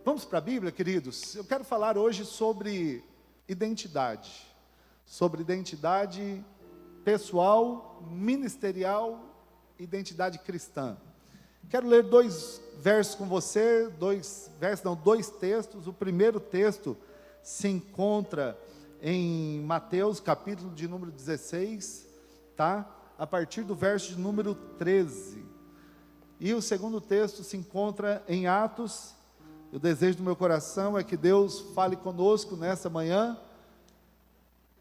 Vamos para a Bíblia, queridos? Eu quero falar hoje sobre identidade pessoal, ministerial, identidade cristã. Quero ler dois versos com você, dois textos. O primeiro texto se encontra em Mateus, capítulo de número 16, tá? A partir do verso de número 13. E o segundo texto se encontra em Atos. O desejo do meu coração é que Deus fale conosco nessa manhã,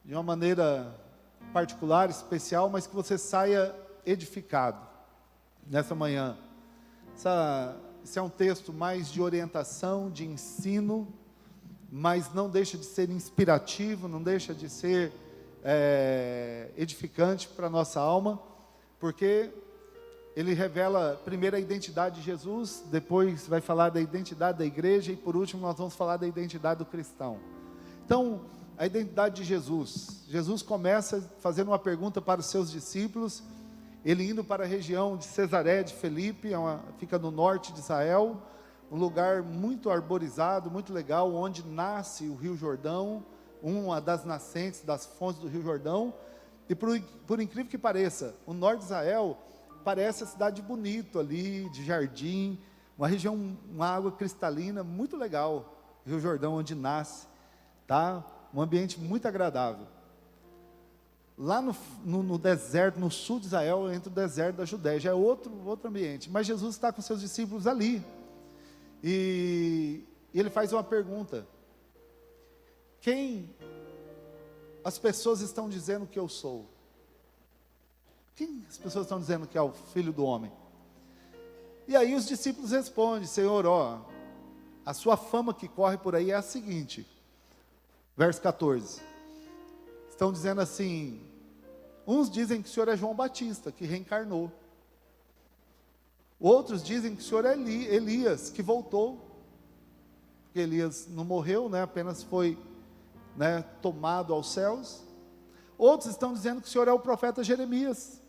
de uma maneira particular, especial, mas que você saia edificado nessa manhã. Esse é um texto mais de orientação, de ensino, mas não deixa de ser inspirativo, não deixa de ser edificante para a nossa alma, porque ele revela primeiro a identidade de Jesus, depois vai falar da identidade da igreja e por último nós vamos falar da identidade do cristão. Então, a identidade de Jesus. Jesus começa fazendo uma pergunta para os seus discípulos, ele indo para a região de Cesaré de Filipe, fica no norte de Israel, um lugar muito arborizado, muito legal, onde nasce o Rio Jordão, uma das nascentes das fontes do Rio Jordão. E por incrível que pareça, o norte de Israel parece a cidade bonito ali, de jardim, uma região, uma água cristalina, muito legal, Rio Jordão, onde nasce, tá? Um ambiente muito agradável. Lá no deserto, no sul de Israel, entre o deserto da Judéia, já é outro ambiente, mas Jesus está com seus discípulos ali, e ele faz uma pergunta: quem as pessoas estão dizendo que eu sou? Quem as pessoas estão dizendo que é o Filho do Homem? E aí os discípulos respondem: Senhor, a sua fama que corre por aí é a seguinte, verso 14, estão dizendo assim, uns dizem que o Senhor é João Batista, que reencarnou, outros dizem que o Senhor é Elias, que voltou, porque Elias não morreu, apenas foi tomado aos céus. Outros estão dizendo que o Senhor é o profeta Jeremias,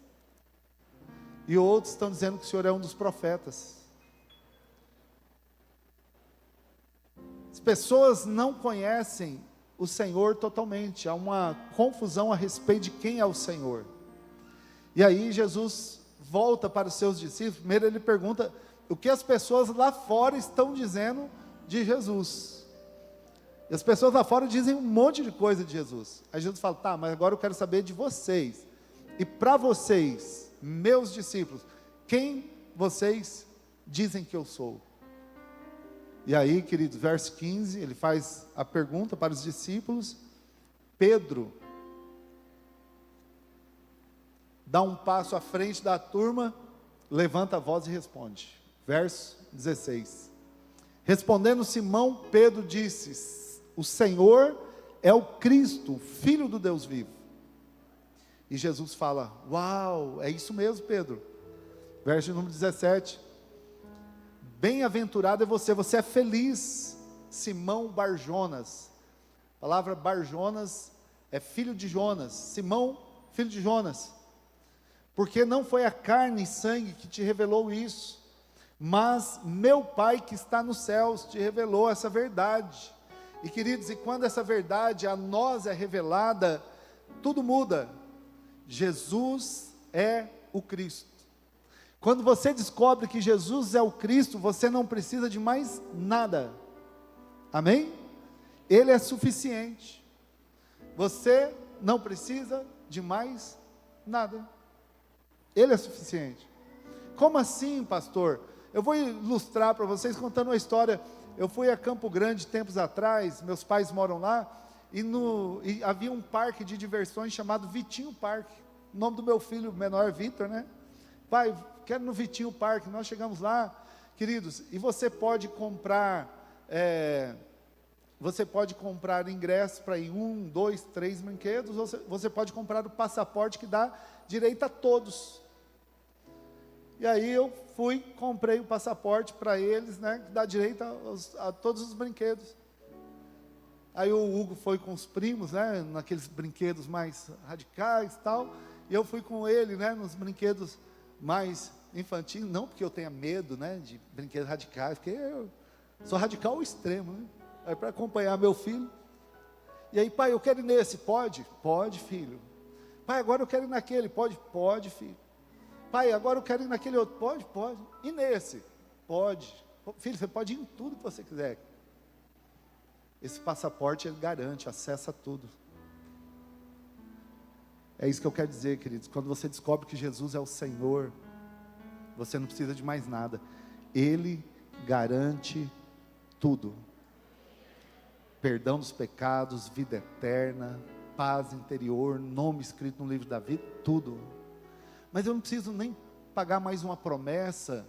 e outros estão dizendo que o Senhor é um dos profetas. As pessoas não conhecem o Senhor totalmente, há uma confusão a respeito de quem é o Senhor. E aí Jesus volta para os seus discípulos. Primeiro ele pergunta o que as pessoas lá fora estão dizendo de Jesus. E as pessoas lá fora dizem um monte de coisa de Jesus. Aí Jesus fala: tá, mas agora eu quero saber de vocês. E para vocês, meus discípulos, quem vocês dizem que eu sou? E aí, queridos, verso 15, ele faz a pergunta para os discípulos. Pedro dá um passo à frente da turma, levanta a voz e responde. Verso 16. Respondendo Simão, Pedro disse: o Senhor é o Cristo, Filho do Deus vivo. E Jesus fala: uau, é isso mesmo, Pedro. Verso número 17. Bem-aventurado é você é feliz, Simão Barjonas. A palavra Barjonas é filho de Jonas. Simão, filho de Jonas. Porque não foi a carne e sangue que te revelou isso, mas meu Pai que está nos céus te revelou essa verdade. E queridos, e quando essa verdade a nós é revelada, tudo muda. Jesus é o Cristo. Quando você descobre que Jesus é o Cristo, você não precisa de mais nada. Amém? Ele é suficiente. Você não precisa de mais nada. Ele é suficiente. Como assim, pastor? Eu vou ilustrar para vocês contando uma história. Eu fui a Campo Grande tempos atrás, meus pais moram lá, e havia um parque de diversões chamado Vitinho Parque. O nome do meu filho menor, Vitor, Pai, quero no Vitinho Parque. Nós chegamos lá, queridos, e você pode comprar ingresso para ir 1, 2, 3 brinquedos, ou você pode comprar o passaporte que dá direito a todos. E aí eu comprei o passaporte para eles, que dá direito a todos os brinquedos. Aí o Hugo foi com os primos, naqueles brinquedos mais radicais e tal, e eu fui com ele, nos brinquedos mais infantis, não porque eu tenha medo, de brinquedos radicais, porque Sou radical ao extremo, né? Aí para acompanhar meu filho. E aí, pai, eu quero ir nesse. Pode? Pode, filho. Pai, agora eu quero ir naquele. Pode? Pode, filho. Pai, agora eu quero ir naquele outro. Pode? Pode. E nesse? Pode. Filho, você pode ir em tudo que você quiser. Esse passaporte, ele garante, acessa tudo. É isso que eu quero dizer, queridos. Quando você descobre que Jesus é o Senhor, você não precisa de mais nada. Ele garante tudo. Perdão dos pecados, vida eterna, paz interior, nome escrito no livro da vida, tudo. Mas eu não preciso nem pagar mais uma promessa,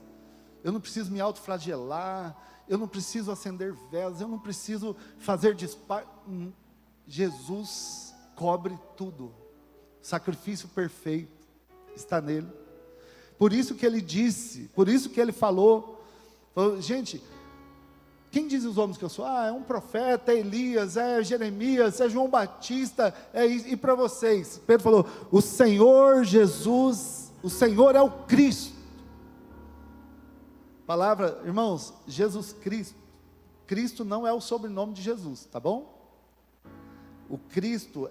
eu não preciso me autoflagelar, eu não preciso acender velas, eu não preciso fazer disparo. Jesus cobre tudo. Sacrifício perfeito está nele. Por isso que ele disse, por isso que ele falou, gente, quem diz os homens que eu sou? É um profeta, é Elias, é Jeremias, é João Batista, e para vocês? Pedro falou, o Senhor Jesus, o Senhor é o Cristo. Palavra, irmãos, Jesus Cristo. Cristo não é o sobrenome de Jesus, tá bom? O Cristo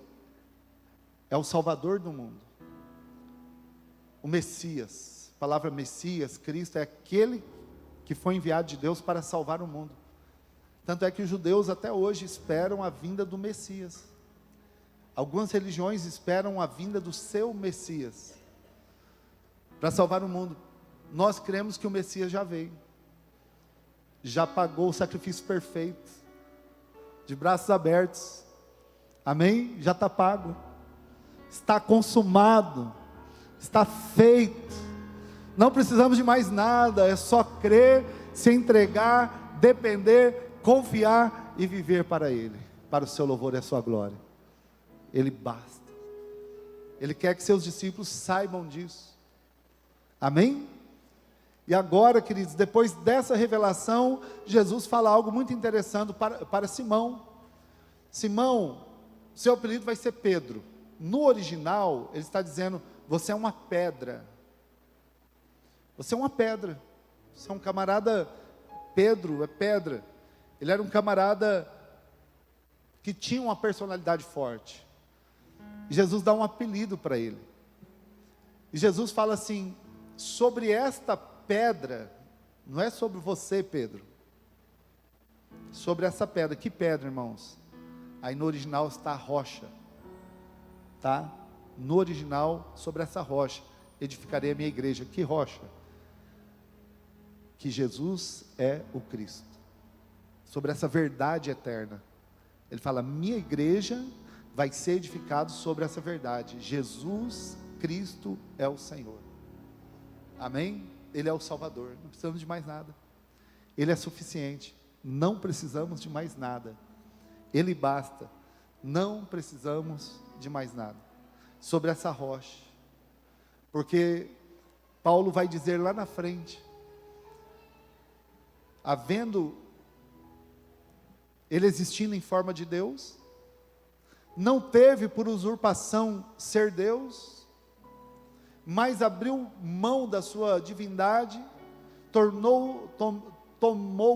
é o Salvador do mundo. O Messias. A palavra Messias, Cristo, é aquele que foi enviado de Deus para salvar o mundo. Tanto é que os judeus até hoje esperam a vinda do Messias. Algumas religiões esperam a vinda do seu Messias para salvar o mundo. Nós cremos que o Messias já veio, já pagou o sacrifício perfeito, de braços abertos, amém? Já está pago, está consumado, está feito, não precisamos de mais nada, é só crer, se entregar, depender, confiar e viver para Ele, para o seu louvor e a sua glória. Ele basta. Ele quer que seus discípulos saibam disso, amém? E agora, queridos, depois dessa revelação, Jesus fala algo muito interessante para Simão. Simão, seu apelido vai ser Pedro. No original, ele está dizendo, você é uma pedra. Você é uma pedra. Você é um camarada, Pedro é pedra. Ele era um camarada que tinha uma personalidade forte. Jesus dá um apelido para ele. E Jesus fala assim, sobre esta pedra, não é sobre você, Pedro, sobre essa pedra. Que pedra, irmãos? Aí no original está a rocha, tá? No original, sobre essa rocha edificarei a minha igreja. Que rocha? Que Jesus é o Cristo. Sobre essa verdade eterna, ele fala, minha igreja vai ser edificada sobre essa verdade. Jesus Cristo é o Senhor, amém? Ele é o Salvador, não precisamos de mais nada. Ele é suficiente, não precisamos de mais nada. Ele basta, não precisamos de mais nada. Sobre essa rocha, porque Paulo vai dizer lá na frente, havendo ele existindo em forma de Deus, não teve por usurpação ser Deus, mas abriu mão da sua divindade, tomou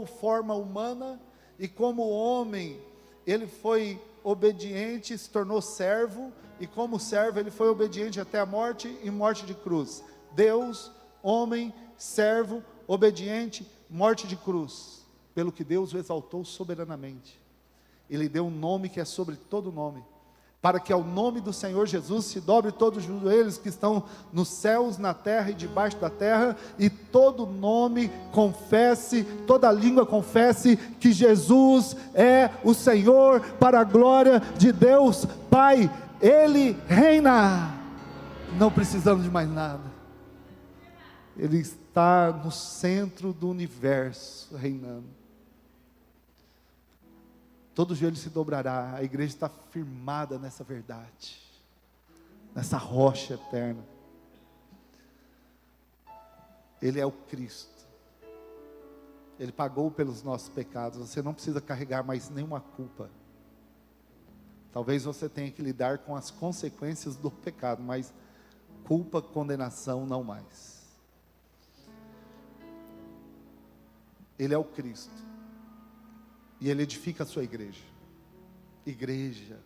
forma humana, e como homem, ele foi obediente, se tornou servo, e como servo, ele foi obediente até a morte, e morte de cruz. Deus, homem, servo, obediente, morte de cruz, pelo que Deus o exaltou soberanamente. Ele deu um nome que é sobre todo nome, para que ao nome do Senhor Jesus se dobre todos os joelhos que estão nos céus, na terra e debaixo da terra, e todo nome confesse, toda língua confesse que Jesus é o Senhor, para a glória de Deus Pai. Ele reina, não precisamos de mais nada. Ele está no centro do universo, reinando. Todo joelho se dobrará, a igreja está firmada nessa verdade, nessa rocha eterna. Ele é o Cristo, Ele pagou pelos nossos pecados, você não precisa carregar mais nenhuma culpa. Talvez você tenha que lidar com as consequências do pecado, mas culpa, condenação, não mais. Ele é o Cristo. E Ele edifica a sua igreja. Igreja.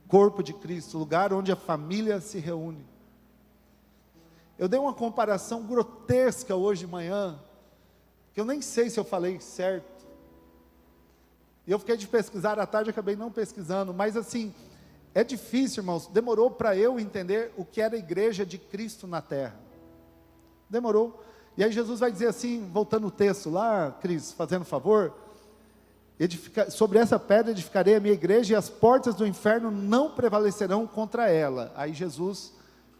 Corpo de Cristo, lugar onde a família se reúne. Eu dei uma comparação grotesca hoje de manhã, que eu nem sei se eu falei certo. E eu fiquei de pesquisar à tarde, acabei não pesquisando, mas assim, é difícil, irmãos, demorou para eu entender o que era a igreja de Cristo na terra. Demorou. E aí Jesus vai dizer assim, voltando o texto lá, Cris, fazendo favor, sobre essa pedra edificarei a minha igreja e as portas do inferno não prevalecerão contra ela. Aí Jesus,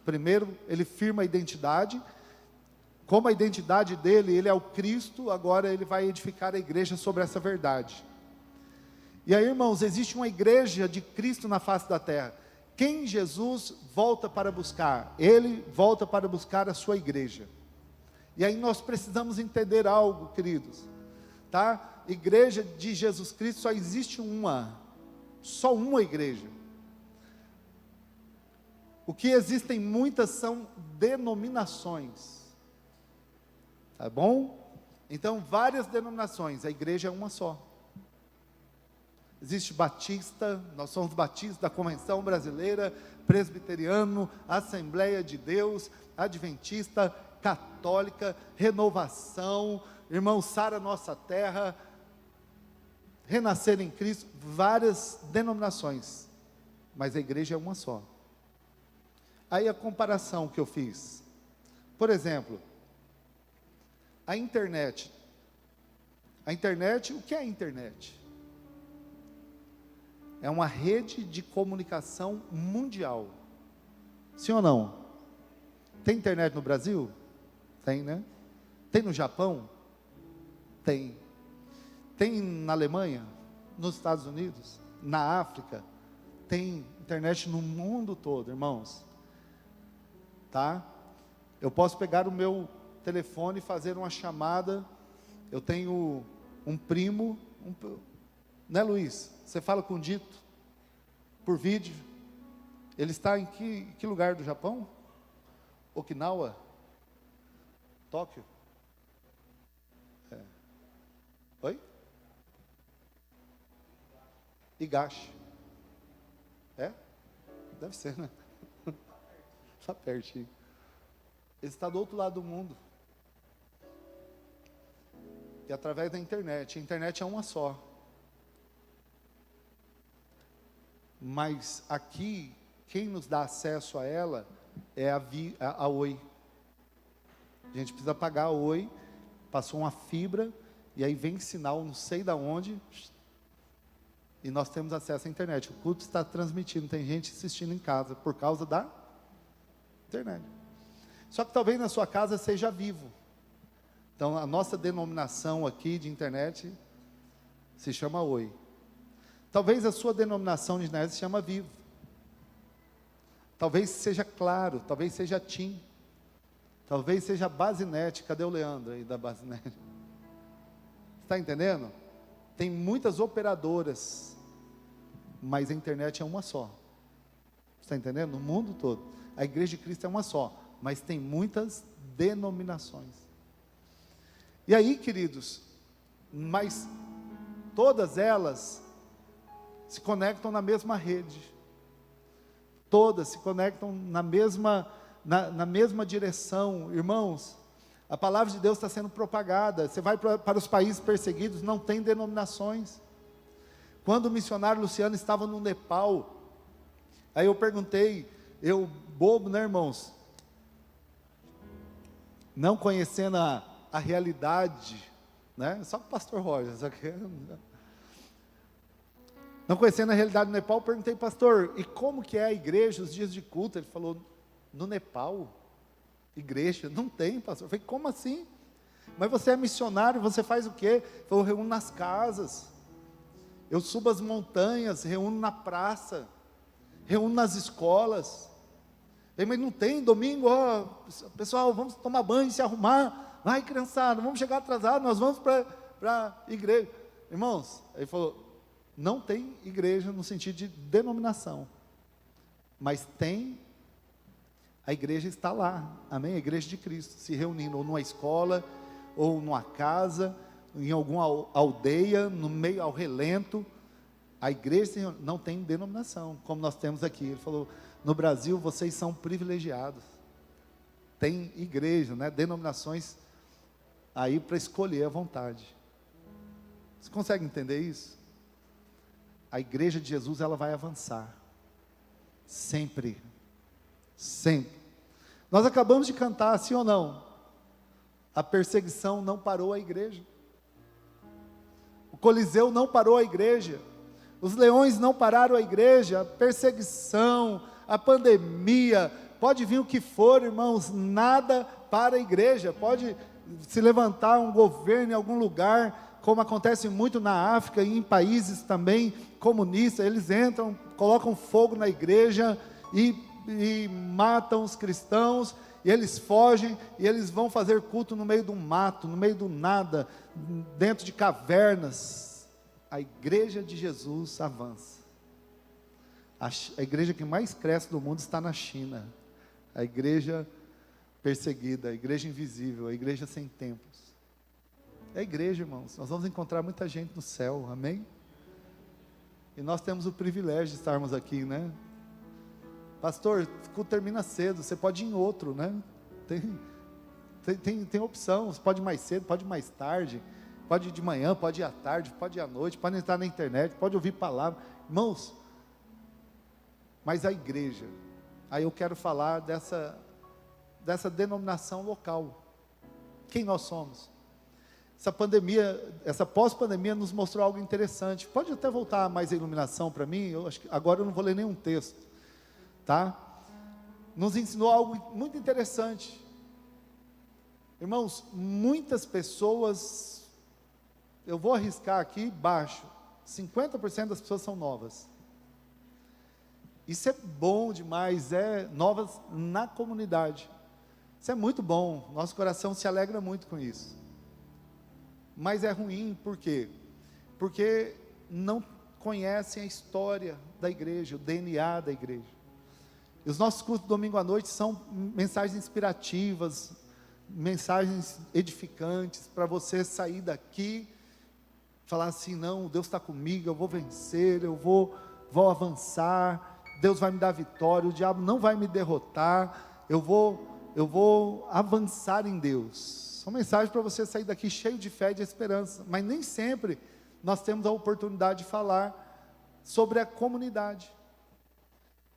primeiro, ele firma a identidade, como a identidade dele, ele é o Cristo, agora ele vai edificar a igreja sobre essa verdade. E aí, irmãos, existe uma igreja de Cristo na face da terra. Quem Jesus volta para buscar? Ele volta para buscar a sua igreja. E aí nós precisamos entender algo, queridos, tá? Igreja de Jesus Cristo só existe só uma igreja. O que existem muitas são denominações, tá bom? Então, várias denominações, a igreja é uma só. Existe batista, nós somos batistas da Convenção Brasileira, presbiteriano, Assembleia de Deus, adventista, católica, renovação, irmão Sara Nossa Terra, Renascer em Cristo, várias denominações, mas a igreja é uma só. Aí a comparação que eu fiz, por exemplo, a internet, o que é a internet? É uma rede de comunicação mundial. Sim ou não? Tem internet no Brasil? Tem, né? Tem no Japão? Tem. Tem na Alemanha? Nos Estados Unidos? Na África? Tem internet no mundo todo, irmãos. Tá? Eu posso pegar o meu telefone e fazer uma chamada. Eu tenho um primo, né, Luiz? Você fala com o Dito por vídeo. Ele está em que lugar do Japão? Okinawa? Tóquio? Oi? Higashi. É? Deve ser, né? Está pertinho. Ele está do outro lado do mundo. E através da internet. A internet é uma só. Mas aqui, quem nos dá acesso a ela é a Oi. A gente precisa pagar a Oi, passou uma fibra, e aí vem sinal, não sei de onde, e nós temos acesso à internet. O culto está transmitindo, tem gente assistindo em casa, por causa da internet. Só que talvez na sua casa seja vivo. Então a nossa denominação aqui de internet se chama Oi. Talvez a sua denominação de internet se chama Vivo. Talvez seja Claro, talvez seja TIM. Talvez seja Basenet. Cadê o Leandro aí da Basenet? Está entendendo? Tem muitas operadoras, mas a internet é uma só. Está entendendo? No mundo todo. A igreja de Cristo é uma só, mas tem muitas denominações. E aí, queridos, mas todas elas se conectam na mesma rede. Todas se conectam na mesma direção. Irmãos, a palavra de Deus está sendo propagada. Você vai para os países perseguidos, não tem denominações. Quando o missionário Luciano estava no Nepal, aí eu perguntei, eu bobo, né, irmãos? Não conhecendo a realidade, né? Só o pastor Roger, só que... Não conhecendo a realidade do Nepal, eu perguntei, pastor, e como que é a igreja, os dias de culto? Ele falou, no Nepal, igreja? Não tem, pastor. Eu falei, como assim? Mas você é missionário, você faz o quê? Eu falei, eu reúno nas casas, eu subo as montanhas, reúno na praça, reúno nas escolas. Eu falei, mas não tem, domingo, ó, pessoal, vamos tomar banho, se arrumar, vai criançada, vamos chegar atrasado, nós vamos para a igreja. Irmãos, ele falou, não tem igreja no sentido de denominação, mas tem, a igreja está lá, amém? A igreja de Cristo, se reunindo, ou numa escola, ou numa casa, em alguma aldeia, no meio ao relento. A igreja não tem denominação, como nós temos aqui. Ele falou, no Brasil vocês são privilegiados. Tem igreja, né, denominações aí para escolher à vontade. Você consegue entender isso? A igreja de Jesus, ela vai avançar. Sempre. Sempre. Nós acabamos de cantar, sim ou não? A perseguição não parou a igreja. O Coliseu não parou a igreja. Os leões não pararam a igreja. A perseguição, a pandemia, pode vir o que for, irmãos, nada para a igreja. Pode se levantar um governo em algum lugar, como acontece muito na África e em países também comunistas. Eles entram, colocam fogo na igreja e matam os cristãos, e eles fogem, e eles vão fazer culto no meio do mato, no meio do nada, dentro de cavernas. A igreja de Jesus avança. A igreja que mais cresce do mundo está na China. A igreja perseguida, a igreja invisível, a igreja sem templos. É a igreja, irmãos. Nós vamos encontrar muita gente no céu, amém? E nós temos o privilégio de estarmos aqui, né? Pastor, o culto termina cedo, você pode ir em outro, né? Tem opção, você pode ir mais cedo, pode ir mais tarde, pode ir de manhã, pode ir à tarde, pode ir à noite, pode entrar na internet, pode ouvir palavra. Irmãos, mas a igreja, aí eu quero falar dessa denominação local. Quem nós somos? Essa pandemia, essa pós-pandemia nos mostrou algo interessante. Pode até voltar mais a iluminação para mim? Eu acho que agora eu não vou ler nenhum texto. Tá? Nos ensinou algo muito interessante. Irmãos, muitas pessoas, eu vou arriscar aqui baixo, 50% das pessoas são novas. Isso é bom demais, novas na comunidade. Isso é muito bom, nosso coração se alegra muito com isso. Mas é ruim, por quê? Porque não conhecem a história da igreja, o DNA da igreja. E os nossos cultos de domingo à noite são mensagens inspirativas, mensagens edificantes, para você sair daqui, falar assim, não, Deus está comigo, eu vou vencer, eu vou avançar, Deus vai me dar vitória, o diabo não vai me derrotar, eu vou avançar em Deus. São mensagens para você sair daqui cheio de fé e de esperança, mas nem sempre nós temos a oportunidade de falar sobre a comunidade.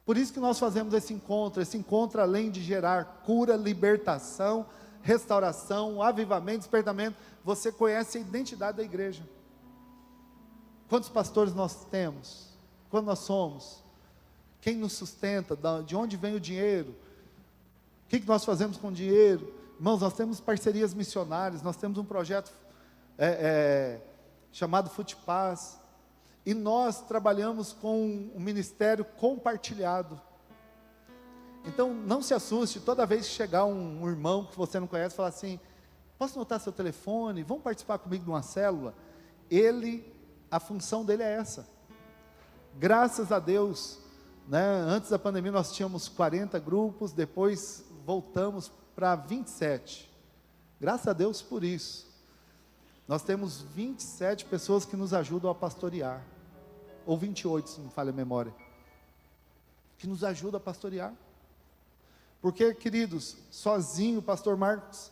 Por isso que nós fazemos esse encontro além de gerar cura, libertação, restauração, avivamento, despertamento, você conhece a identidade da igreja. Quantos pastores nós temos? Quantos nós somos? Quem nos sustenta? De onde vem o dinheiro? O que nós fazemos com o dinheiro? Irmãos, nós temos parcerias missionárias, nós temos um projeto chamado Futipaz. E nós trabalhamos com um ministério compartilhado. Então, não se assuste, toda vez que chegar um irmão que você não conhece, falar assim, posso anotar seu telefone, vamos participar comigo de uma célula? A função dele é essa. Graças a Deus, né, antes da pandemia nós tínhamos 40 grupos, depois voltamos para 27. Graças a Deus por isso. Nós temos 27 pessoas que nos ajudam a pastorear. Ou 28, se não me falha a memória. Que nos ajudam a pastorear. Porque, queridos, sozinho, o pastor Marcos,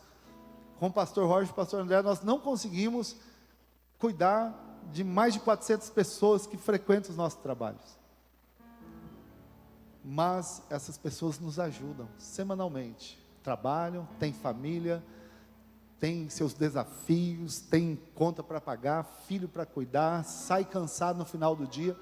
com o pastor Jorge e o pastor André, nós não conseguimos cuidar de mais de 400 pessoas que frequentam os nossos trabalhos. Mas essas pessoas nos ajudam semanalmente. Trabalham, têm família, tem seus desafios, tem conta para pagar, filho para cuidar, sai cansado no final do dia,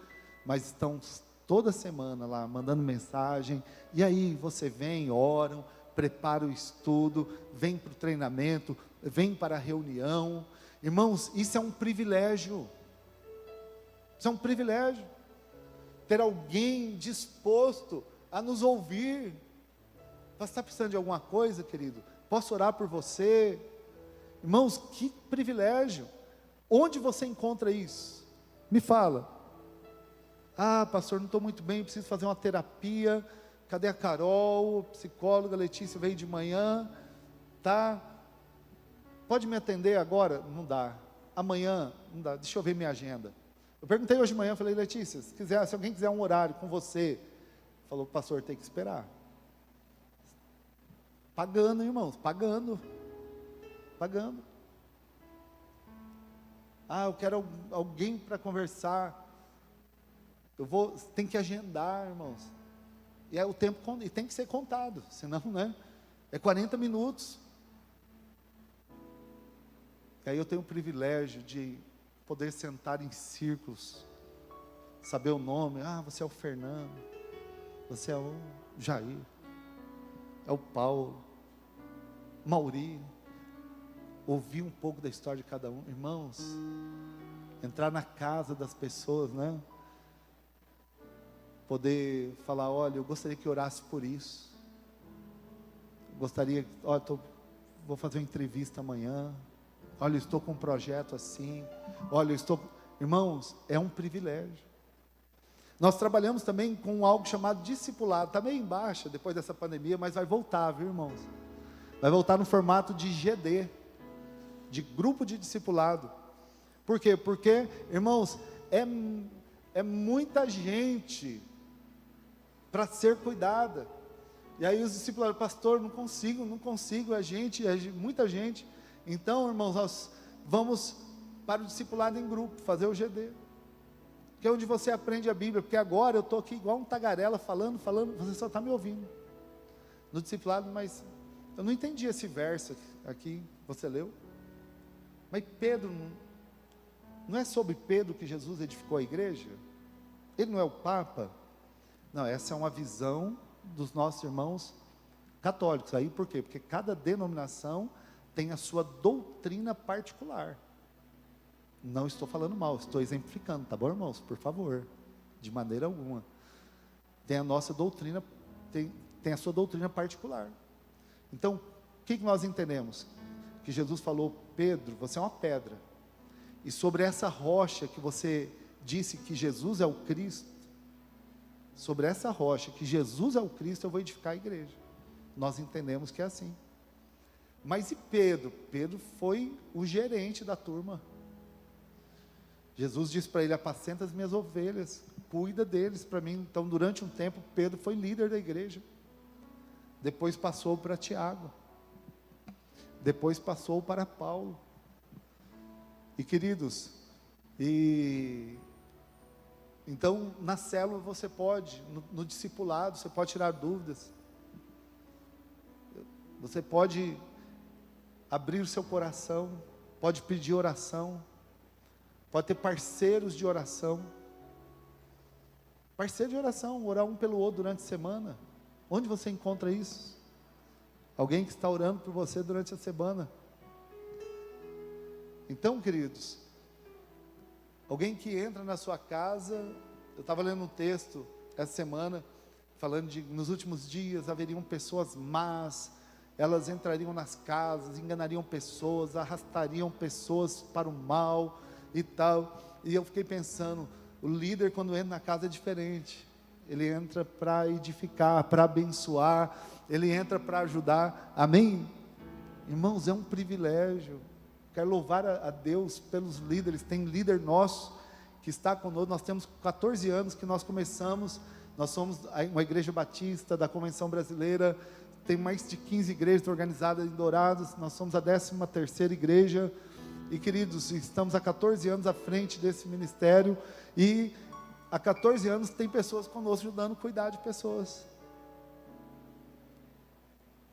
mas estão toda semana lá, mandando mensagem, e aí você vem, oram, prepara o estudo, vem para o treinamento, vem para a reunião. Irmãos, isso é um privilégio, ter alguém disposto a nos ouvir. Você está precisando de alguma coisa, querido? Posso orar por você? Irmãos, que privilégio. Onde você encontra isso? Me fala. Ah, pastor, não estou muito bem, preciso fazer uma terapia. Cadê a Carol, psicóloga? Letícia veio de manhã, tá? Pode me atender agora? Não dá. amanhã, não dá, deixa eu ver minha agenda. Eu perguntei hoje de manhã, falei, Letícia, se alguém quiser um horário com você, falou, pastor, tem que esperar. Pagando, irmãos, pagando. Eu quero alguém para conversar. Tem que agendar, irmãos. E o tempo e tem que ser contado, senão, né? É 40 minutos. E aí eu tenho o privilégio de poder sentar em círculos, saber o nome. Você é o Fernando, você é o Jair, é o Paulo, Mauri. Ouvir um pouco da história de cada um, irmãos. Entrar na casa das pessoas, né? Poder falar, olha, eu gostaria que orasse por isso. Gostaria, olha, vou fazer uma entrevista amanhã. Olha, eu estou com um projeto assim. Olha, irmãos, é um privilégio. Nós trabalhamos também com algo chamado discipulado. Está meio em baixa depois dessa pandemia, mas vai voltar, viu, irmãos? Vai voltar no formato de GD, de grupo de discipulado. Por quê? Porque, irmãos, é muita gente para ser cuidada. E aí os discípulos, pastor, não consigo, é muita gente. Então, irmãos, nós vamos para o discipulado em grupo, fazer o GD. Que é onde você aprende a Bíblia, porque agora eu estou aqui igual um tagarela, falando, você só está me ouvindo. No discipulado, mas eu não entendi esse verso aqui, você leu? Mas Pedro, não é sobre Pedro que Jesus edificou a igreja? Ele não é o Papa? Não, essa é uma visão dos nossos irmãos católicos. Aí por quê? Porque cada denominação tem a sua doutrina particular. Não estou falando mal, estou exemplificando, tá bom, irmãos? Por favor, de maneira alguma. Tem a nossa doutrina, tem a sua doutrina particular. Então, o que nós entendemos? Que Jesus falou, Pedro, você é uma pedra. E sobre essa rocha que você disse que Jesus é o Cristo, sobre essa rocha que Jesus é o Cristo, eu vou edificar a igreja. Nós entendemos que é assim. Mas e Pedro? Pedro foi o gerente da turma. Jesus disse para ele, apacenta as minhas ovelhas, cuida deles para mim. Então, durante um tempo, Pedro foi líder da igreja. Depois passou para Tiago. Depois passou para Paulo. E queridos, então na célula você pode, no discipulado, você pode tirar dúvidas. Você pode abrir o seu coração, pode pedir oração, pode ter parceiros de oração. Parceiro de oração, orar um pelo outro durante a semana. Onde você encontra isso? Alguém que está orando por você durante a semana. Então, queridos, alguém que entra na sua casa, eu estava lendo um texto essa semana, falando de, nos últimos dias, haveriam pessoas más, elas entrariam nas casas, enganariam pessoas, arrastariam pessoas para o mal e tal, e eu fiquei pensando, o líder quando entra na casa é diferente, ele entra para edificar, para abençoar, ele entra para ajudar, amém? Irmãos, é um privilégio. Quero louvar a Deus pelos líderes. Tem líder nosso que está conosco. Nós temos 14 anos que nós começamos. Nós somos uma igreja batista da Convenção Brasileira. Tem mais de 15 igrejas organizadas em Dourados. Nós somos a 13ª igreja. E queridos, estamos há 14 anos à frente desse ministério. E há 14 anos tem pessoas conosco ajudando a cuidar de pessoas.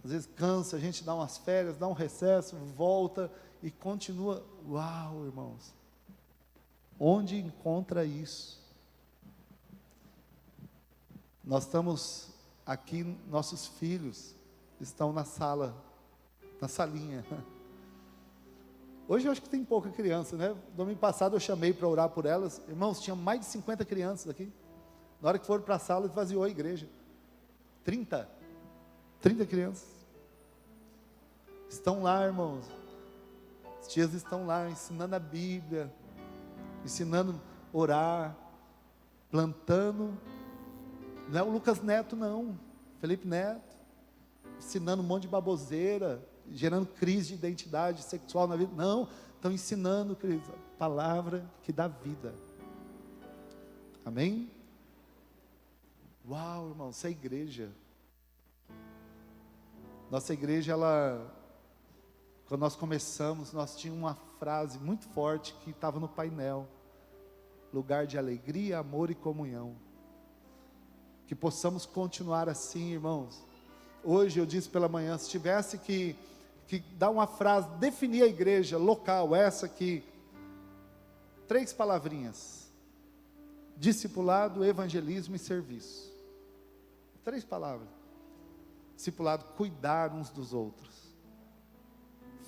Às vezes cansa, a gente dá umas férias, dá um recesso, volta e continua. Uau, irmãos, onde encontra isso? Nós estamos aqui, nossos filhos estão na sala, na salinha. Hoje eu acho que tem pouca criança, né? Domingo passado eu chamei para orar por elas. Irmãos, tinha mais de 50 crianças aqui. Na hora que foram para a sala, esvaziou a igreja. 30 crianças. Estão lá, irmãos. As tias estão lá ensinando a Bíblia, ensinando a orar, plantando. Não é o Lucas Neto, não. Felipe Neto. Ensinando um monte de baboseira, gerando crise de identidade sexual na vida. Não, estão ensinando, queridos, a palavra que dá vida. Amém? Uau, irmão, essa igreja. Nossa igreja, quando nós começamos, nós tínhamos uma frase muito forte que estava no painel: lugar de alegria, amor e comunhão. Que possamos continuar assim, irmãos. Hoje eu disse pela manhã, se tivesse que dar uma frase, definir a igreja local, essa aqui, 3 palavrinhas: discipulado, evangelismo e serviço. 3 palavras. Discipulado, cuidar uns dos outros,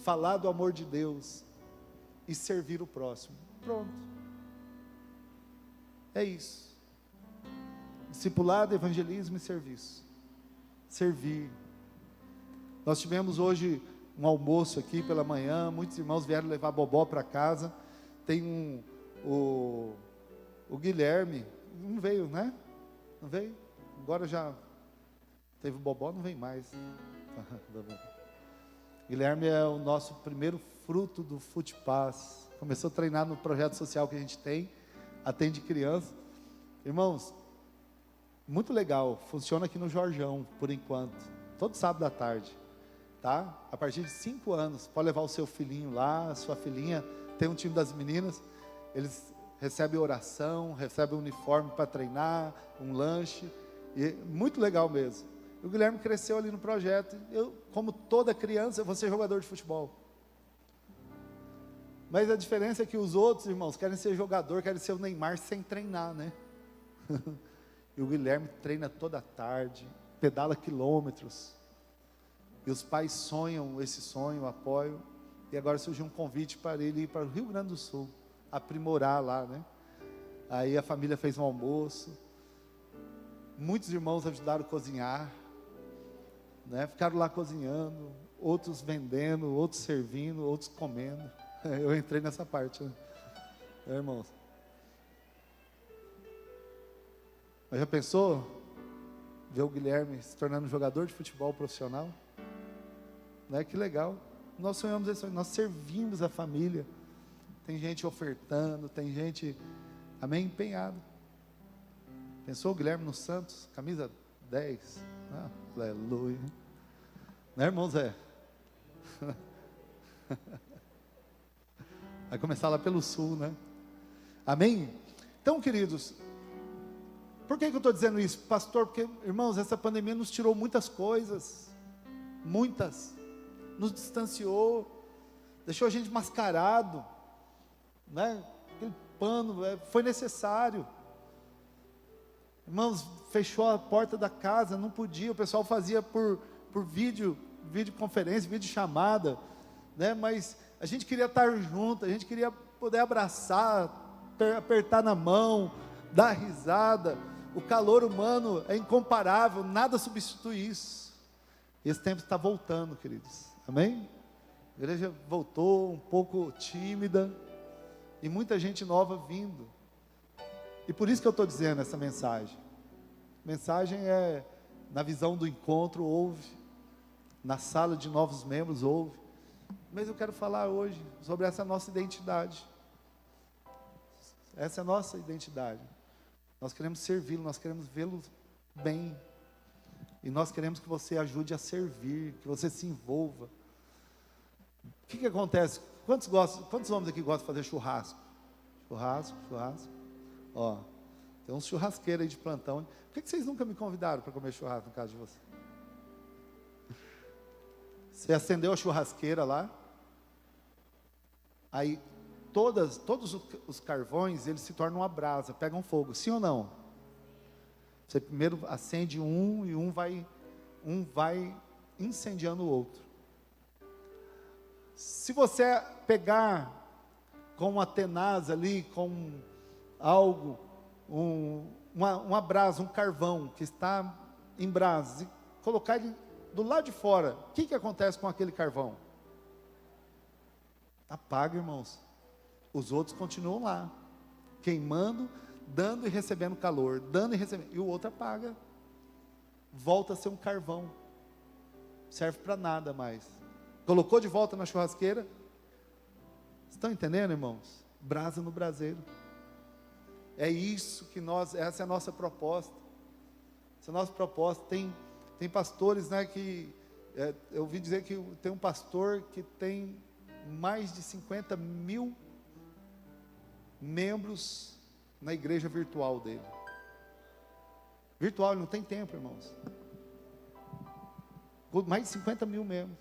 falar do amor de Deus e servir o próximo. Pronto. É isso. Discipulado, evangelismo e serviço. Servir. Nós tivemos hoje um almoço aqui pela manhã, muitos irmãos vieram levar bobó para casa. Tem o Guilherme, não veio, né? Não veio? Agora já teve bobó, não vem mais. Guilherme é o nosso primeiro fruto do Futipaz. Começou a treinar no projeto social que a gente tem, atende criança. Irmãos, muito legal, funciona aqui no Jorjão, por enquanto, todo sábado à tarde, tá? A partir de 5 anos, pode levar o seu filhinho lá, a sua filhinha, tem um time das meninas, eles recebem oração, recebem um uniforme para treinar, um lanche, e muito legal mesmo. O Guilherme cresceu ali no projeto. Eu, como toda criança, eu vou ser jogador de futebol. Mas a diferença é que os outros, irmãos, querem ser jogador, querem ser o Neymar sem treinar, né? E o Guilherme treina toda tarde, pedala quilômetros. E os pais sonham esse sonho, apoiam. E agora surgiu um convite para ele ir para o Rio Grande do Sul, aprimorar lá, né? Aí a família fez um almoço. Muitos irmãos ajudaram a cozinhar, né? Ficaram lá cozinhando, outros vendendo, outros servindo, outros comendo. Eu entrei nessa parte, né? Irmãos, mas já pensou ver o Guilherme se tornando jogador de futebol profissional? Né? Que legal. Nós sonhamos isso, nós servimos a família. Tem gente ofertando, tem gente, amém, empenhado. Pensou o Guilherme no Santos, camisa 10, aleluia, né, irmão Zé? Vai começar lá pelo sul, né? Amém? Então, queridos, por que eu estou dizendo isso, pastor? Porque, irmãos, essa pandemia nos tirou muitas coisas, muitas, nos distanciou, deixou a gente mascarado, né? Aquele pano, foi necessário. Irmãos, fechou a porta da casa, não podia, o pessoal fazia por videoconferência, videochamada, né? Mas a gente queria estar junto, a gente queria poder abraçar, apertar na mão, dar risada. O calor humano é incomparável, nada substitui isso. Esse tempo está voltando, queridos, amém? A igreja voltou um pouco tímida, e muita gente nova vindo. E por isso que eu estou dizendo essa mensagem. Mensagem é, na visão do encontro, ouve. Na sala de novos membros, ouve. Mas eu quero falar hoje sobre essa nossa identidade. Essa é a nossa identidade. Nós queremos servi-lo, nós queremos vê-lo bem. E nós queremos que você ajude a servir, que você se envolva. O que acontece? Quantos homens aqui gostam de fazer churrasco? Churrasco. Ó, tem uns churrasqueiros aí de plantão. Por que vocês nunca me convidaram para comer churrasco no caso de você? Você acendeu a churrasqueira lá, aí todos os carvões, eles se tornam uma brasa, pegam fogo, sim ou não? Você primeiro acende um e um vai incendiando o outro. Se você pegar com uma tenaz ali, com algo, uma brasa, um carvão que está em brasa, e colocar ele do lado de fora, o que acontece com aquele carvão? Apaga, irmãos. Os outros continuam lá, queimando, dando e recebendo calor, dando e recebendo, e o outro apaga, volta a ser um carvão, serve para nada mais. Colocou de volta na churrasqueira, Estão entendendo, irmãos? Brasa no braseiro. É isso que essa é a nossa proposta. Essa é a nossa proposta. Tem pastores, né, que eu ouvi dizer que tem um pastor que tem mais de 50 mil membros na igreja virtual dele. Virtual, ele não tem tempo, irmãos. Mais de 50 mil membros.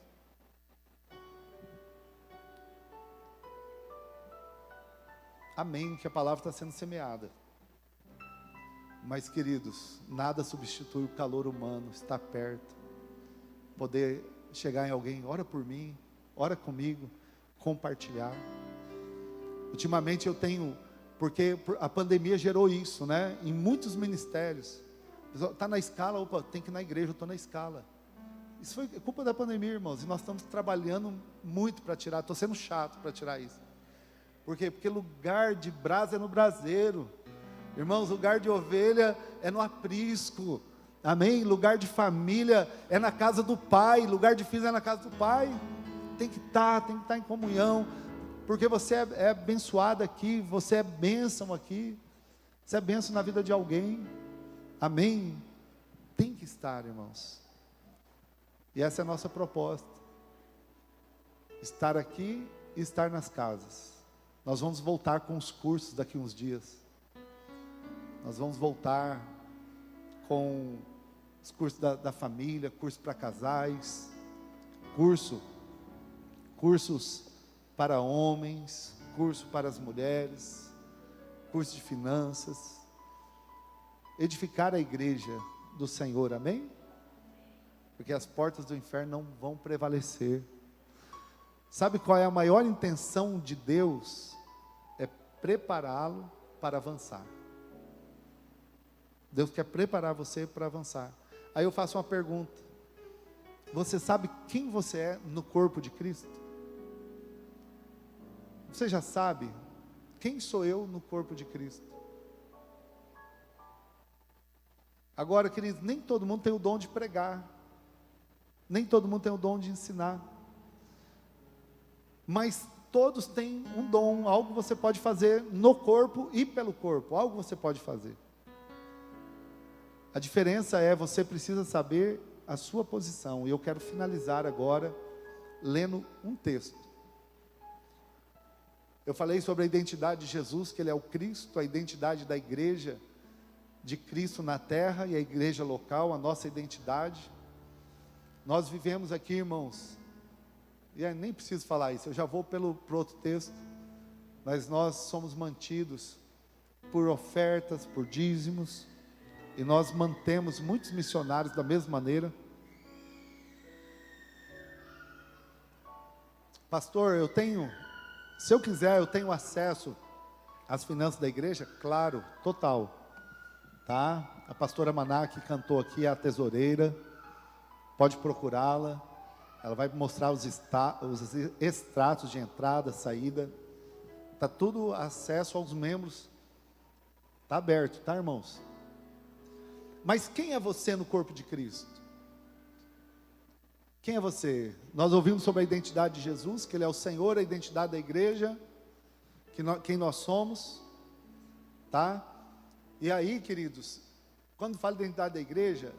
Amém, que a palavra está sendo semeada. Mas, queridos, nada substitui o calor humano, estar perto, poder chegar em alguém, ora por mim, ora comigo, compartilhar. Ultimamente eu tenho, porque a pandemia gerou isso, né? Em muitos ministérios, está na escala, opa, tem que ir na igreja, eu estou na escala. Isso foi culpa da pandemia, irmãos, e nós estamos trabalhando muito para tirar, estou sendo chato para tirar isso. Por quê? Porque lugar de brasa é no braseiro. Irmãos, lugar de ovelha é no aprisco. Amém? Lugar de família é na casa do pai. Lugar de filhos é na casa do pai. Tem que estar em comunhão. Porque você é abençoado aqui. Você é bênção aqui. Você é bênção na vida de alguém. Amém? Tem que estar, irmãos. E essa é a nossa proposta. Estar aqui e estar nas casas. Nós vamos voltar com os cursos daqui uns dias. Nós vamos voltar com os cursos da família, curso para casais, cursos para homens, curso para as mulheres, curso de finanças. Edificar a igreja do Senhor, amém? Porque as portas do inferno não vão prevalecer. Sabe qual é a maior intenção de Deus? É prepará-lo para avançar. Deus quer preparar você para avançar. Aí eu faço uma pergunta. Você sabe quem você é no corpo de Cristo? Você já sabe quem sou eu no corpo de Cristo? Agora, queridos, nem todo mundo tem o dom de pregar. Nem todo mundo tem o dom de ensinar. Mas todos têm um dom, algo que você pode fazer no corpo e pelo corpo, algo que você pode fazer. A diferença é, você precisa saber a sua posição. E eu quero finalizar agora, lendo um texto. Eu falei sobre a identidade de Jesus, que Ele é o Cristo, a identidade da igreja de Cristo na terra e a igreja local, a nossa identidade. Nós vivemos aqui, irmãos, e eu nem preciso falar isso, eu já vou para o outro texto, mas nós somos mantidos por ofertas, por dízimos, e nós mantemos muitos missionários da mesma maneira. Pastor, se eu quiser, eu tenho acesso às finanças da igreja? Claro, total, tá? A pastora Maná, que cantou aqui, é a tesoureira, pode procurá-la, ela vai mostrar os extratos de entrada, saída, está tudo acesso aos membros, está aberto, tá, irmãos? Mas quem é você no corpo de Cristo? Quem é você? Nós ouvimos sobre a identidade de Jesus, que Ele é o Senhor, a identidade da igreja, quem nós somos, tá? E aí, queridos, quando fala de identidade da igreja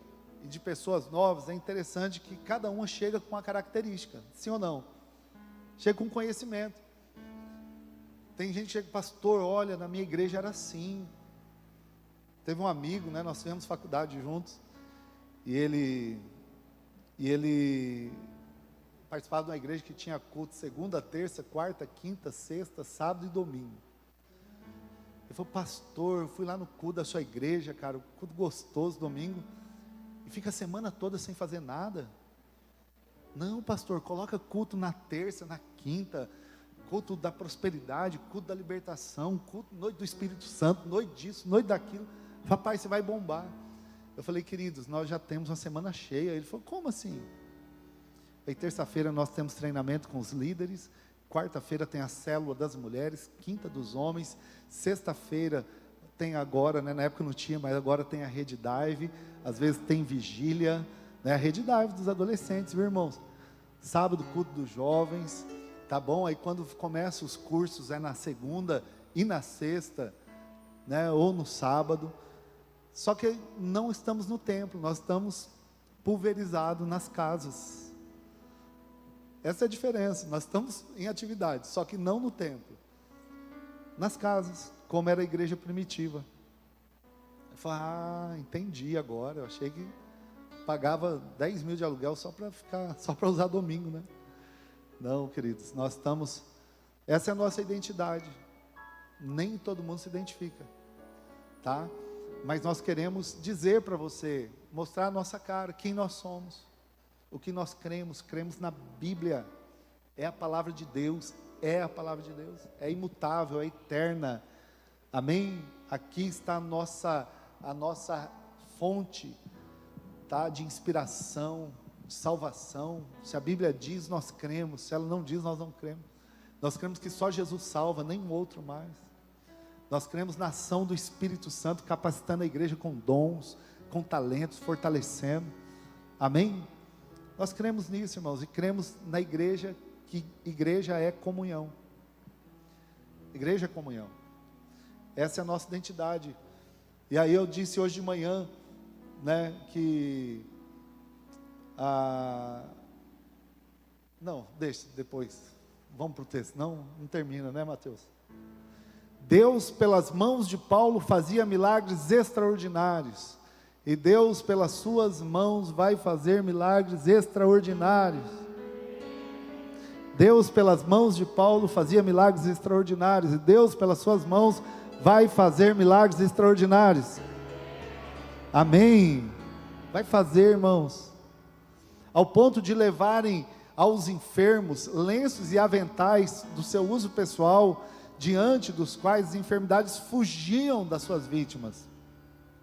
e de pessoas novas, é interessante que cada uma chega com uma característica, sim ou não? Chega com conhecimento. Tem gente que chega, pastor, olha, na minha igreja era assim. Teve um amigo, né, nós fizemos faculdade juntos, e ele participava de uma igreja que tinha culto segunda, terça, quarta, quinta, sexta, sábado e domingo. Ele falou, pastor, eu fui lá no culto da sua igreja, cara, culto gostoso, domingo, e fica a semana toda sem fazer nada. Não, pastor, coloca culto na terça, na quinta, culto da prosperidade, culto da libertação, culto, noite do Espírito Santo, noite disso, noite daquilo. Papai, você vai bombar. Eu falei, queridos, nós já temos uma semana cheia. Ele falou, como assim? Aí terça-feira nós temos treinamento com os líderes, quarta-feira tem a célula das mulheres, quinta dos homens, sexta-feira tem agora, né, na época não tinha, mas agora tem a Rede Dive, às vezes tem vigília, né, a Rede Dive dos adolescentes, viu, irmãos? Sábado, culto dos jovens, Tá bom? Aí quando começa os cursos, é na segunda e na sexta, né? Ou no sábado. Só que não estamos no templo, nós estamos pulverizados nas casas. Essa é a diferença, nós estamos em atividade, só que não no templo. Nas casas, como era a igreja primitiva. Eu falei, entendi agora, eu achei que pagava 10 mil de aluguel só para usar domingo, né? Não, queridos, nós estamos, essa é a nossa identidade. Nem todo mundo se identifica, tá? Mas nós queremos dizer para você, mostrar a nossa cara, quem nós somos, o que nós cremos na Bíblia, é a palavra de Deus, é imutável, é eterna, amém? Aqui está a nossa fonte, tá? De inspiração, de salvação. Se a Bíblia diz, nós cremos. Se ela não diz, nós não cremos. Nós cremos que só Jesus salva, nenhum outro mais. Nós cremos na ação do Espírito Santo, capacitando a igreja com dons, com talentos, fortalecendo. Amém? Nós cremos nisso, irmãos, e cremos na igreja, que igreja é comunhão. Igreja é comunhão. Essa é a nossa identidade. E aí eu disse hoje de manhã, né, que não, deixa depois, vamos para o texto, não termina, né, Mateus? Deus pelas mãos de Paulo fazia milagres extraordinários, e Deus pelas suas mãos vai fazer milagres extraordinários. Deus pelas mãos de Paulo fazia milagres extraordinários, e Deus pelas suas mãos vai fazer milagres extraordinários. Amém? Vai fazer, irmãos, ao ponto de levarem aos enfermos lenços e aventais do seu uso pessoal, diante dos quais as enfermidades fugiam das suas vítimas,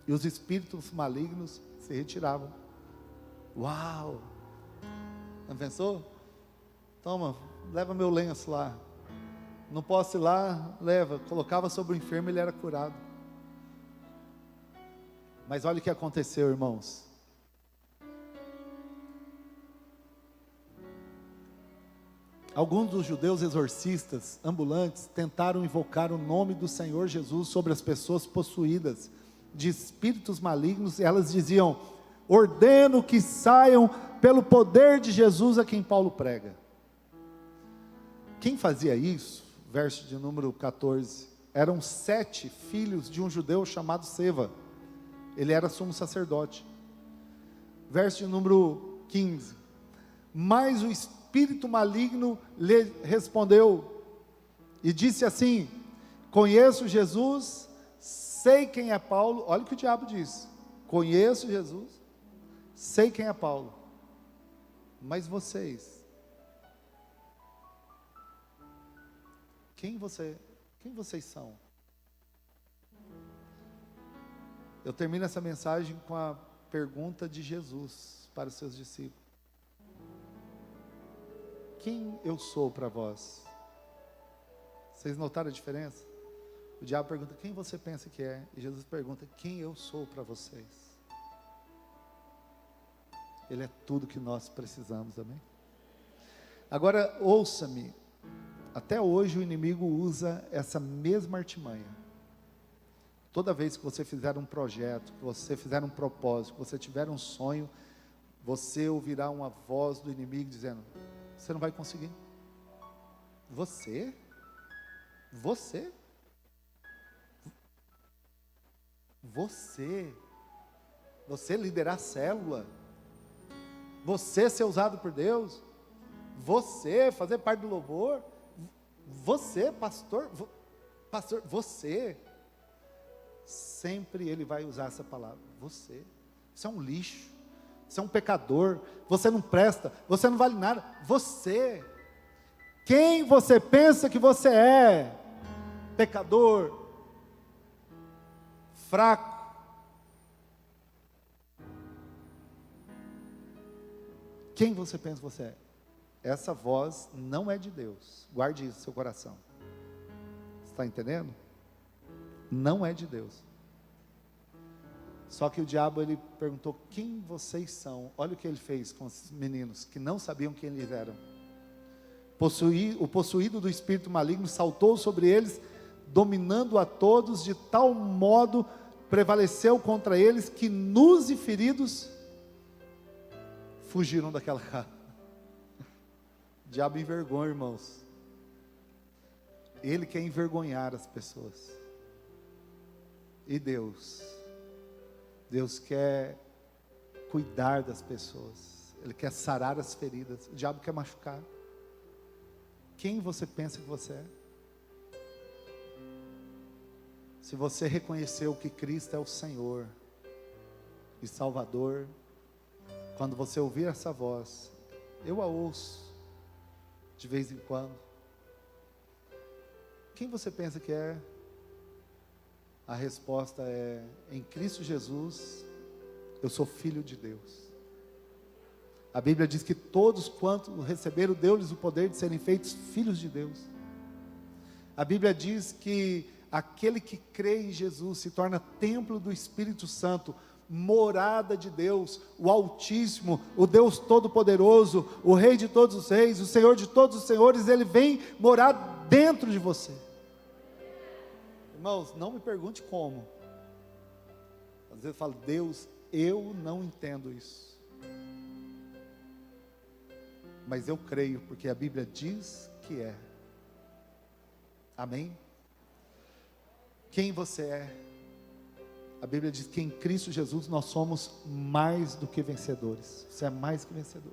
e os espíritos malignos se retiravam. Uau! Não pensou? Toma, leva meu lenço lá. Não posso ir lá? Leva. Colocava sobre o enfermo, ele era curado. Mas olha o que aconteceu, irmãos. Alguns dos judeus exorcistas ambulantes tentaram invocar o nome do Senhor Jesus sobre as pessoas possuídas de espíritos malignos, e elas diziam: ordeno que saiam pelo poder de Jesus a quem Paulo prega. Quem fazia isso? Verso de número 14. Eram 7 filhos de um judeu chamado Seva. Ele era sumo sacerdote. Verso de número 15. Mas o espírito maligno lhe respondeu e disse assim: conheço Jesus, sei quem é Paulo. Olha o que o diabo diz: conheço Jesus, sei quem é Paulo, mas vocês, quem vocês são? Eu termino essa mensagem com a pergunta de Jesus para os seus discípulos: quem eu sou para vós? Vocês notaram a diferença? O diabo pergunta: quem você pensa que é? E Jesus pergunta: quem eu sou para vocês? Ele é tudo que nós precisamos, amém? Agora ouça-me, até hoje o inimigo usa essa mesma artimanha. Toda vez que você fizer um projeto, que você fizer um propósito, que você tiver um sonho, você ouvirá uma voz do inimigo dizendo: você não vai conseguir. Você liderar célula, você ser usado por Deus, você fazer parte do louvor, você, pastor, você, sempre ele vai usar essa palavra: você é um lixo, você é um pecador, você não presta, você não vale nada. Você, quem você pensa que você é? Pecador, fraco. Quem você pensa que você é? Essa voz não é de Deus. Guarde isso no seu coração. Está entendendo? Não é de Deus. Só que o diabo, ele perguntou: quem vocês são? Olha o que ele fez com os meninos que não sabiam quem eles eram. O possuído do espírito maligno saltou sobre eles, dominando a todos, de tal modo prevaleceu contra eles, que nus e feridos fugiram daquela casa. O diabo envergonha, irmãos. Ele quer envergonhar as pessoas. E Deus quer cuidar das pessoas. Ele quer sarar as feridas. O diabo quer machucar. Quem você pensa que você é? Se você reconheceu que Cristo é o Senhor e Salvador, quando você ouvir essa voz, eu a ouço de vez em quando. Quem você pensa que é? A resposta é: em Cristo Jesus, eu sou filho de Deus. A Bíblia diz que todos quanto receberam, deu-lhes o poder de serem feitos filhos de Deus. A Bíblia diz que aquele que crê em Jesus se torna templo do Espírito Santo, morada de Deus, o Altíssimo, o Deus Todo-Poderoso, o Rei de todos os reis, o Senhor de todos os senhores. Ele vem morar dentro de você. Irmãos, não me pergunte como. Às vezes eu falo: Deus, eu não entendo isso. Mas eu creio, porque a Bíblia diz que é. Amém? Quem você é? A Bíblia diz que em Cristo Jesus nós somos mais do que vencedores. Você é mais que vencedor.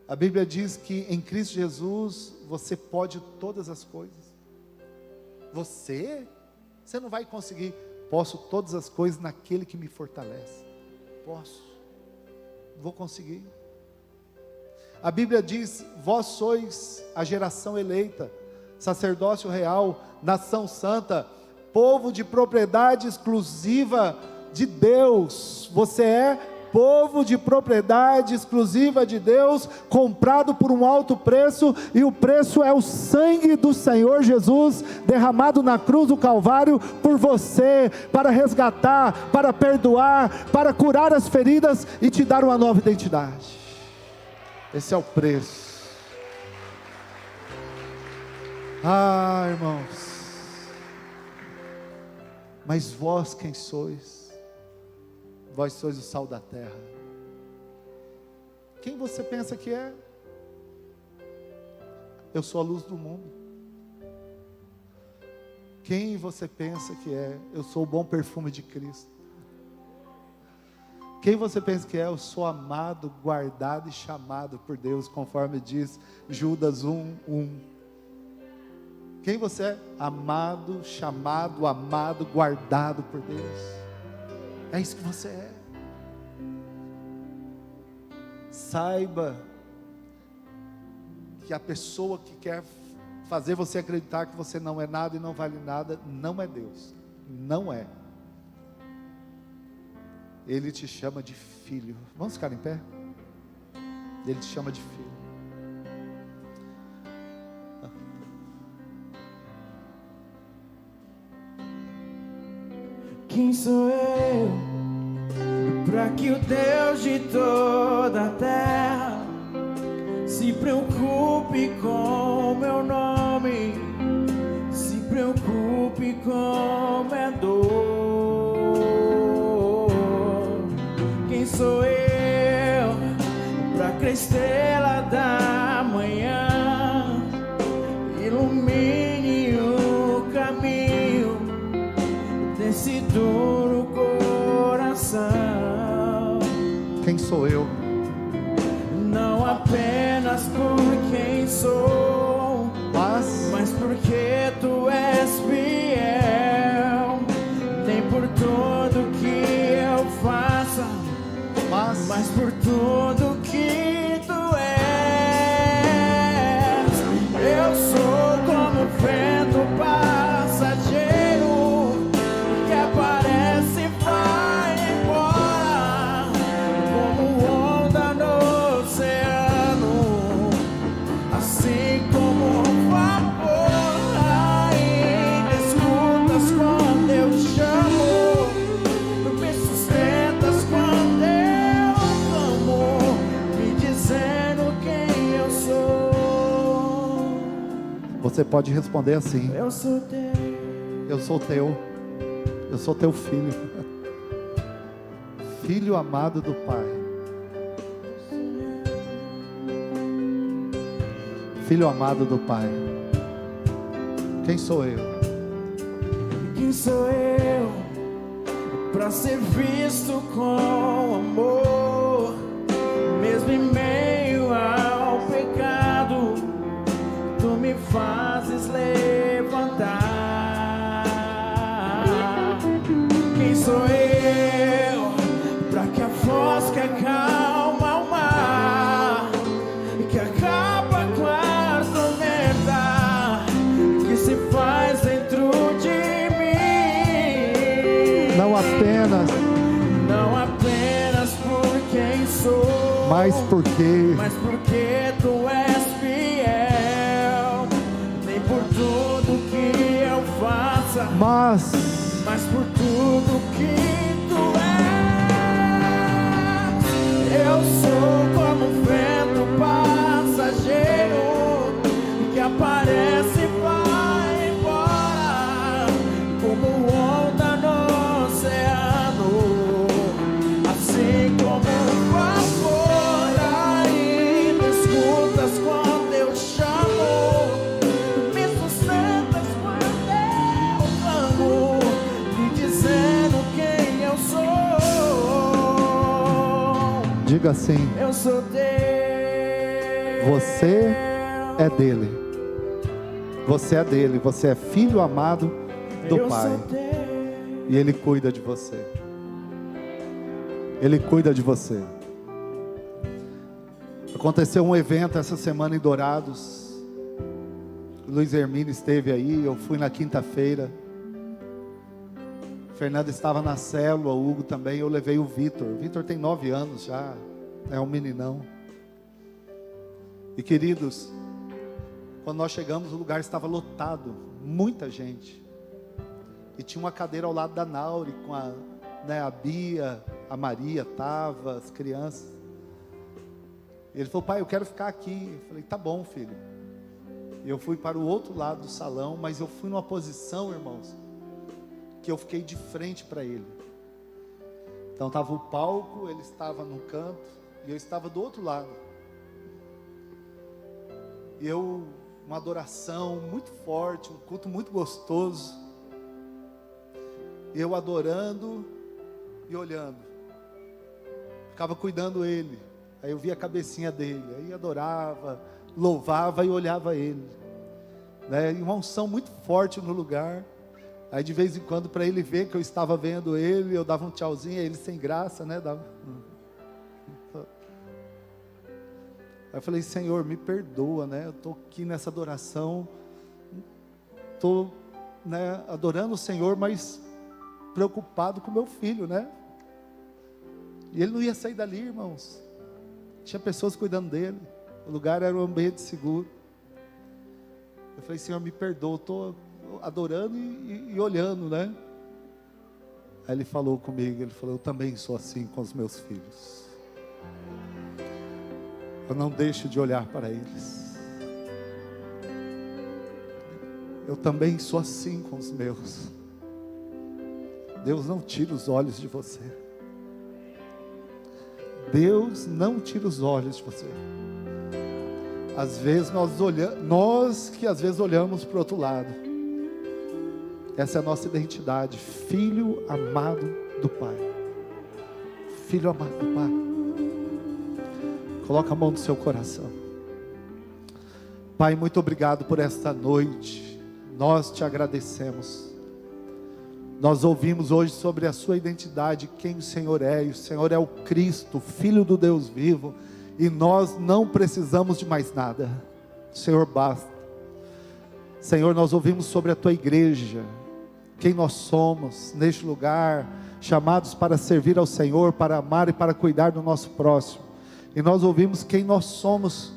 A Bíblia diz que em Cristo Jesus você pode todas as coisas. Você não vai conseguir. Posso todas as coisas naquele que me fortalece. Posso. Vou conseguir. A Bíblia diz: vós sois a geração eleita, sacerdócio real, nação santa, povo de propriedade exclusiva de Deus. Você é povo de propriedade exclusiva de Deus, comprado por um alto preço, e o preço é o sangue do Senhor Jesus, derramado na cruz do Calvário por você, para resgatar, para perdoar, para curar as feridas e te dar uma nova identidade. Esse é o preço. Ah, irmãos. Mas vós quem sois? Vós sois o sal da terra. Quem você pensa que é? Eu sou a luz do mundo. Quem você pensa que é? Eu sou o bom perfume de Cristo. Quem você pensa que é? Eu sou amado, guardado e chamado por Deus, conforme diz Judas 1:1. Quem você é? Amado, chamado, amado, guardado por Deus. É isso que você é. Saiba que a pessoa que quer fazer você acreditar que você não é nada e não vale nada, não é Deus. Não é. Ele te chama de filho. Vamos ficar em pé? Ele te chama de filho. Quem sou eu para que o Deus de toda a terra se preocupe com meu nome, se preocupe com minha dor? Quem sou eu para que a estrela da manhã ilumine o caminho desse duro coração? Quem sou eu? Não apenas por quem sou, mas porque tu és fiel. Nem por tudo que eu faça, mas por tudo que tu és. Eu sou como um vento passageiro que aparece e vai embora, como onda no oceano, assim como um vapor. Ainda escutas quando eu te chamo, me sustentas quando eu clamo, me dizendo quem eu sou. Você pode responder assim: Eu sou teu. eu sou teu. Eu sou teu filho. Filho amado do Pai. Filho amado do Pai. Quem sou eu? Quem sou eu pra ser visto com amor, mesmo em meio ao pecado, tu me fazes levantar. Quem sou eu pra que a voz que acalma o mar e que acaba com a tormenta que se faz dentro de mim? Não apenas por quem sou, mas porque tu és fiel, nem por tudo que eu faça, mas por tudo que tu és. Eu sou como um vento passageiro que aparece e vai embora, como onda no oceano, assim como um vapor. Ainda escutas quando eu chamo, me sustentas quando eu clamo, me dizendo quem eu sou. diga assim: Eu sou teu. você é dele. Você é dele. Você é filho amado do Eu Pai. sou teu. E Ele cuida de você. Ele cuida de você. Aconteceu um evento essa semana em Dourados. O Luiz Hermínio esteve aí. Eu fui na quinta-feira. Fernando estava na célula, o Hugo também. Eu levei o Vitor. O Vitor tem 9 anos já. É um meninão. E queridos, quando nós chegamos, o lugar estava lotado. Muita gente. E tinha uma cadeira ao lado da Nauri, com a Bia, a Maria estava, as crianças. E ele falou: pai, eu quero ficar aqui. Eu falei: tá bom, filho. E eu fui para o outro lado do salão, mas eu fui numa posição, irmãos, que eu fiquei de frente para ele. Então estava o palco, ele estava no canto, e eu estava do outro lado. E uma adoração muito forte, um culto muito gostoso. Eu adorando e olhando. Ficava cuidando ele. Aí eu via a cabecinha dele. Aí adorava, louvava e olhava ele. Né? E uma unção muito forte no lugar. Aí de vez em quando, para ele ver que eu estava vendo ele, eu dava um tchauzinho, ele sem graça, né? Aí eu falei: Senhor, me perdoa, né? Eu estou aqui nessa adoração, estou, né, adorando o Senhor, mas preocupado com meu filho, né? E ele não ia sair dali, irmãos. Tinha pessoas cuidando dele. O lugar era um ambiente seguro. Eu falei: Senhor, me perdoa, estou adorando e olhando, né? Aí ele falou comigo, ele falou: eu também sou assim com os meus filhos. Eu não deixo de olhar para eles. Eu também sou assim com os meus. Deus não tira os olhos de você. Deus não tira os olhos de você. Às vezes nós que às vezes olhamos para o outro lado. Essa é a nossa identidade. Filho amado do Pai. Filho amado do Pai. Coloca a mão no seu coração. Pai, muito obrigado por esta noite. Nós te agradecemos. Nós ouvimos hoje sobre a sua identidade, quem o Senhor é. E o Senhor é o Cristo, Filho do Deus vivo. E nós não precisamos de mais nada. O Senhor basta. Senhor, nós ouvimos sobre a tua igreja. Quem nós somos neste lugar. Chamados para servir ao Senhor, para amar e para cuidar do nosso próximo. E nós ouvimos quem nós somos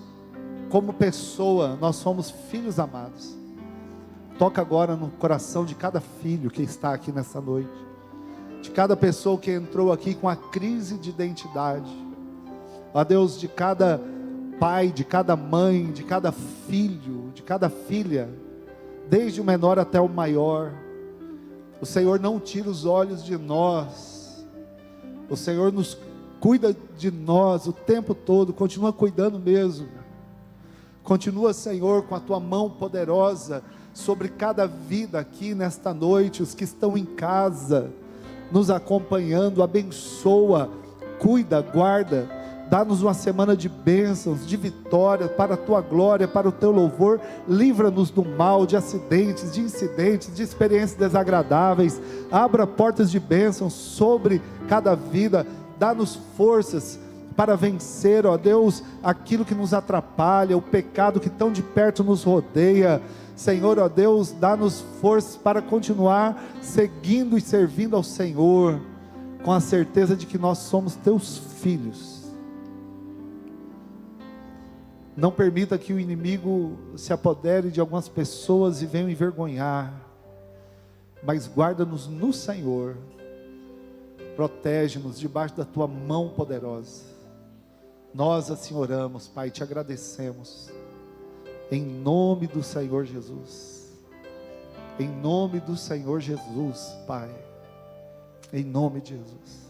como pessoa. Nós somos filhos amados. Toca agora no coração de cada filho que está aqui nessa noite. De cada pessoa que entrou aqui com a crise de identidade. Ó Deus, de cada pai, de cada mãe, de cada filho, de cada filha desde o menor até o maior. O Senhor não tira os olhos de nós, o Senhor nos cuida de nós o tempo todo, continua cuidando mesmo. Continua, Senhor, com a tua mão poderosa sobre cada vida aqui nesta noite, os que estão em casa, nos acompanhando, abençoa, cuida, guarda, dá-nos uma semana de bênçãos, de vitória, para a tua glória, para o teu louvor. Livra-nos do mal, de acidentes, de incidentes, de experiências desagradáveis. Abra portas de bênçãos sobre cada vida. Dá-nos forças para vencer, ó Deus, aquilo que nos atrapalha, o pecado que tão de perto nos rodeia. Senhor, ó Deus, dá-nos forças para continuar seguindo e servindo ao Senhor, com a certeza de que nós somos teus filhos. Não permita que o inimigo se apodere de algumas pessoas e venha envergonhar, mas guarda-nos no Senhor, protege-nos debaixo da tua mão poderosa. Nós assim oramos, Pai, te agradecemos, em nome do Senhor Jesus, em nome do Senhor Jesus, Pai, em nome de Jesus.